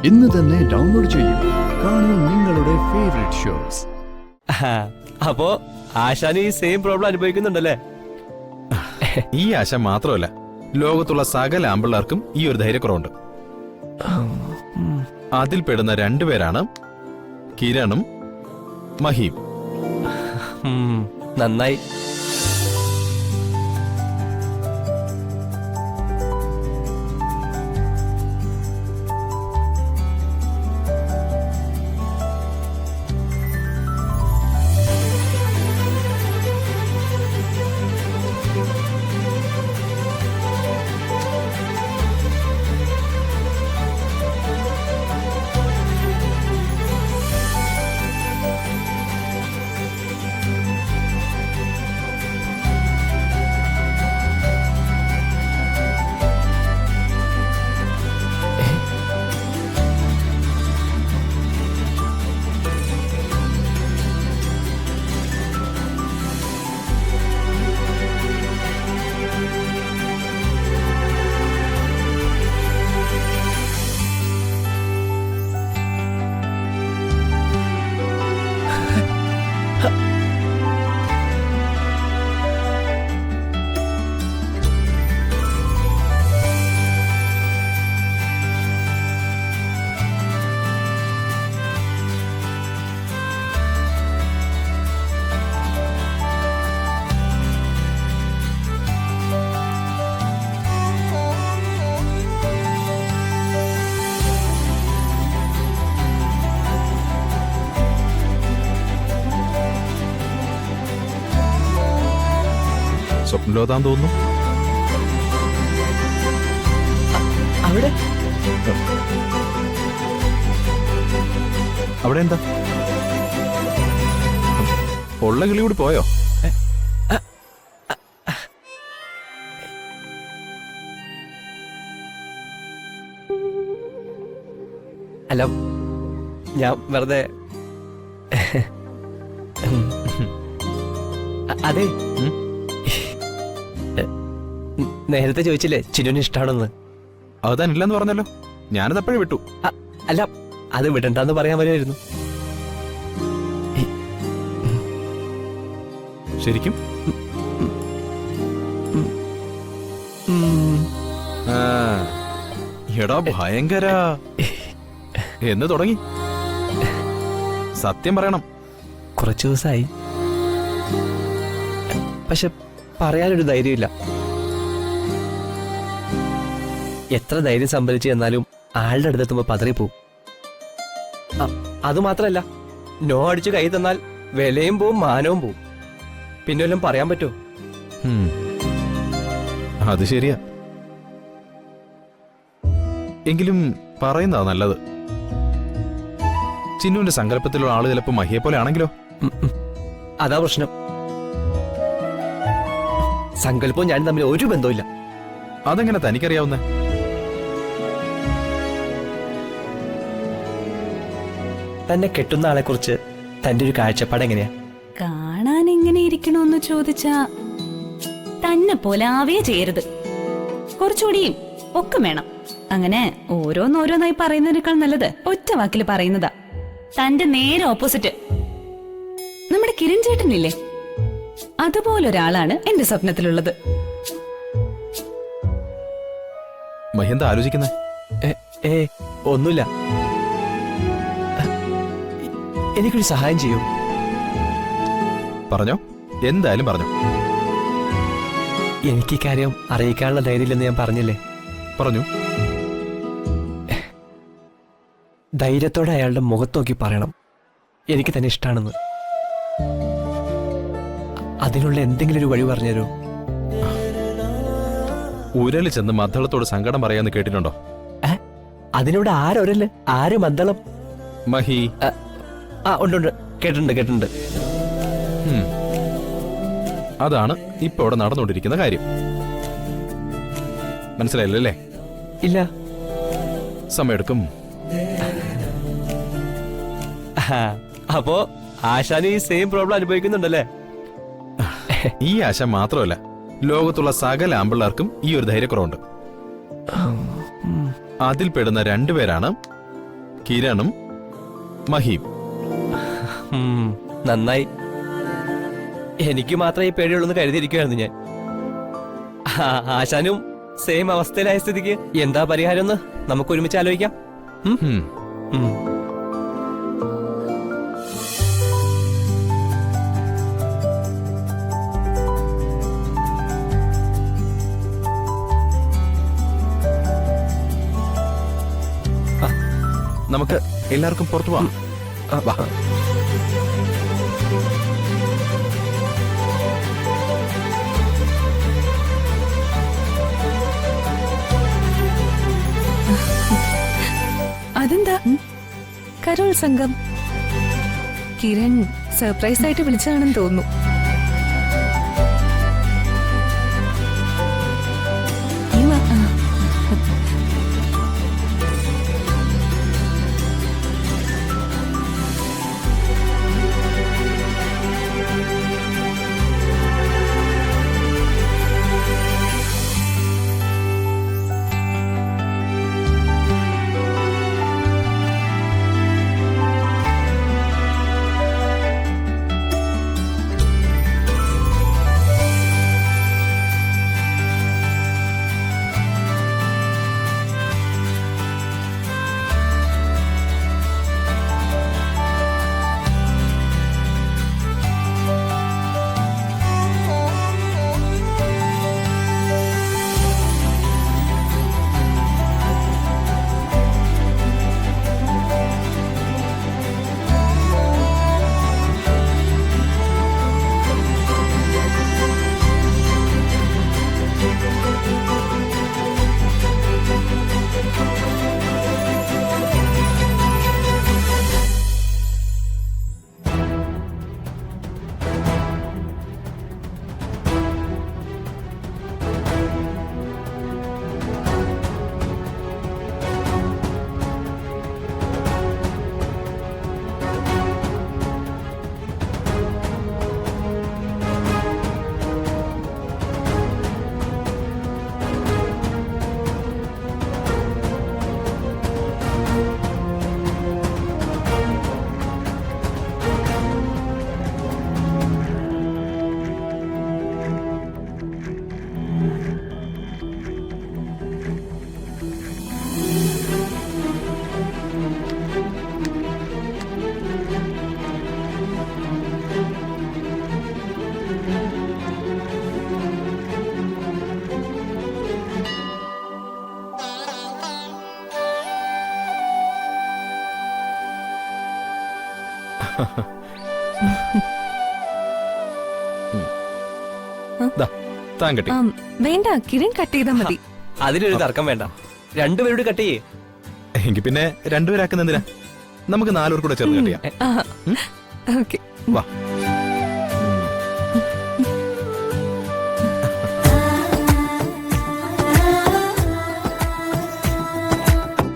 ഇന്ന് തന്നെ ഡൗൺലോഡ് ചെയ്യൂ. കാണൂ നിങ്ങളുടെ ഫേവറേറ്റ് ഷോസ്. അപ്പോ ആശാന് ഈ സെയിം പ്രോബ്ലം അനുഭവിക്കുന്നുണ്ടല്ലേ? ഈ ആശ മാത്രമല്ല, ലോകത്തുള്ള സകല ആമ്പിള്ളേർക്കും ഈ ഒരു ധൈര്യക്കുറവുണ്ട്. അതിൽ പെടുന്ന രണ്ടുപേരാണ് കിരണും മഹിയും. നന്നായി. സ്വപ്നലോതാൻ തോന്നുന്നു. അവിടെ അവിടെ എന്താ ഉള്ള കിളി കൂടി പോയോ? അല്ല, ഞാൻ വെറുതെ അതെ, നേരത്തെ ചോദിച്ചില്ലേ ചിന്നുവിന് ഇഷ്ടമാണെന്ന്. അത് തന്നില്ലെന്ന് പറഞ്ഞല്ലോ, ഞാനത് എപ്പോഴും വിട്ടു. അല്ല, അത് വിടണ്ടെന്ന് പറയാൻ വരുമായിരുന്നു. ശരിക്കും എടാ ഭയങ്കര എന്ന് തുടങ്ങി. സത്യം പറയണം, കുറച്ചു ദിവസമായി, പക്ഷെ പറയാനൊരു ധൈര്യമില്ല. എത്ര ധൈര്യം സംഭരിച്ചു എന്നാലും ആളുടെ അടുത്തെത്തുമ്പോ പതറിപ്പോവും. അതുമാത്രല്ല, നോ അടിച്ചു കൈ തന്നാൽ വിലയും പോവും മാനവും പോവും. പിന്നെ വല്ലതും പറയാൻ പറ്റുമോ? അത് ശരിയാ. എങ്കിലും പറയുന്നതാ നല്ലത്. ചിന്നുവിന്റെ സങ്കല്പത്തിലുള്ള ആള് ചിലപ്പോ മഹിയെ പോലെ ആണെങ്കിലോ? അതാ പ്രശ്നം. സങ്കല്പവും ഞാനും തമ്മിൽ ഒരു ബന്ധവുമില്ല. അതെങ്ങനെ തനിക്കറിയാവുന്നേ? തന്നെ കെട്ടുന്ന ആളെ കുറിച്ച് തന്റെ ഒരു കാഴ്ചപ്പാട് എങ്ങനെയാ? കാണാൻ എങ്ങനെ ഇരിക്കണോന്ന് ചോദിച്ചാ തന്നെ പോലെ ആവേ ചെയ്യരുത്, കുറച്ചുകൂടി ഒക്കെ വേണം. അങ്ങനെ ഓരോന്നോരോന്നായി പറയുന്നതിനേക്കാൾ നല്ലത് ഒറ്റ വാക്കിൽ പറയുന്നതാ. തന്റെ നേരെ ഓപ്പോസിറ്റ് നമ്മുടെ കിരൺ ചേട്ടനില്ലേ, അതുപോലൊരാളാണ് എന്റെ സ്വപ്നത്തിലുള്ളത്. മഹി എന്താ ആലോചിക്കുന്നേ? ഒന്നുമില്ല. എനിക്കൊരു സഹായം ചെയ്യൂ. പറഞ്ഞോ, എന്തായാലും പറഞ്ഞോ. എനിക്ക് ഈ കാര്യം അറിയിക്കാനുള്ള ധൈര്യമില്ലെന്ന് ഞാൻ പറഞ്ഞില്ലേ? പറഞ്ഞു. ധൈര്യത്തോടെ അയാളുടെ മുഖത്ത് നോക്കി പറയണം എനിക്ക് തന്നെ ഇഷ്ടമാണെന്ന്. അതിനുള്ള എന്തെങ്കിലും ഒരു വഴി പറഞ്ഞുതരൂ. ഉരല് ചെന്ന് മദ്ദളത്തോട് സങ്കടം പറയാന്ന് കേട്ടിട്ടുണ്ടോ? അതിനോട് ആരൊരല്, ആര് മദ്ദളം? മഹി. ഉണ്ട്, കേട്ടിട്ടുണ്ട്. അതാണ് ഇപ്പൊ ഇവിടെ നടന്നുകൊണ്ടിരിക്കുന്ന കാര്യം. മനസ്സിലായില്ലേ? ഇല്ല. സമയെടുക്കും. അപ്പോ ആശാന് ഈ സെയിം പ്രോബ്ലം അനുഭവിക്കുന്നുണ്ടല്ലേ? ഈ ആശ മാത്രമല്ല, ലോകത്തുള്ള സകല ആമ്പിള്ളേർക്കും ഈ ഒരു ധൈര്യക്കുറവുണ്ട്. അതിൽ പെടുന്ന രണ്ടുപേരാണ് കിരണും മഹിയും. നന്നായി. എനിക്ക് മാത്രമേ ഈ പേടിയുള്ളൂ എന്ന് കരുതിയിരിക്കുമായിരുന്നു ഞാൻ. ആശാനും സെയിം അവസ്ഥയിലായ സ്ഥിതിക്ക് എന്താ പരിഹാരം എന്ന് നമുക്ക് ഒരുമിച്ച് ആലോചിക്കാം. ഉം. ഉം. നമുക്ക് എല്ലാവർക്കും പുറത്തു പോവാം. വാ. അതെന്താ കരോൾ സംഘം? കിരൺ സർപ്രൈസ് ആയിട്ട് വിളിച്ചതാണെന്ന് തോന്നുന്നു. നീ വാ. താൻ കെട്ടി. വേണ്ട, കിരൺ കട്ട് ചെയ്താൽ മതി. അതിലൊരു തർക്കം വേണ്ട. രണ്ടുപേരോട് കട്ട് ചെയ്യേ. എങ്കിൽ പിന്നെ രണ്ടുപേരാക്കുന്ന എന്തിനാ? നമുക്ക് 4 പേർ കൂടെ ചേർന്ന് കെട്ടിയാ. ഓക്കെ. വാ.